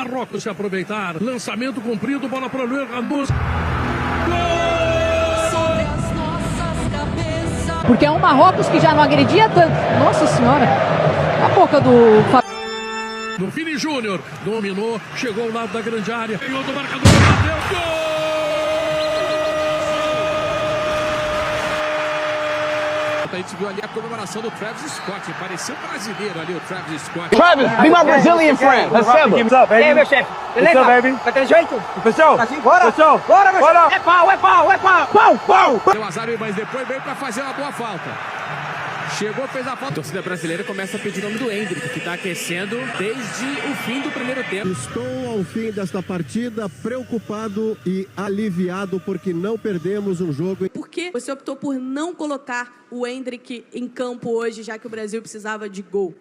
Marrocos se aproveitar. Lançamento comprido, bola para o Luiz Ramos. Porque é um Marrocos que já não agredia tanto. Nossa senhora. A boca do... No Vini Júnior, dominou, chegou ao lado da grande área. Ganhou do marcador, bateu, gol! A gente viu ali a comemoração do Travis Scott. Parecia um brasileiro ali, o Travis Scott. Travis, be my Brazilian friend. Receba. What's up, baby? E aí, meu chefe? Beleza? What's up, baby? Daquele jeito? Pessoal, Tá assim? Bora! pessoal, Bora, meu bora. chefe! É pau, é pau, é pau! Pau, pau! Deu azar, mas depois veio pra fazer uma boa falta. Chegou, fez a falta. A torcida brasileira começa a pedir o nome do Endrick, que tá aquecendo desde o fim do primeiro tempo. Estou ao fim desta partida preocupado e aliviado porque não perdemos um jogo. Por que você optou por não colocar o Endrick em campo hoje, já que o Brasil precisava de gol?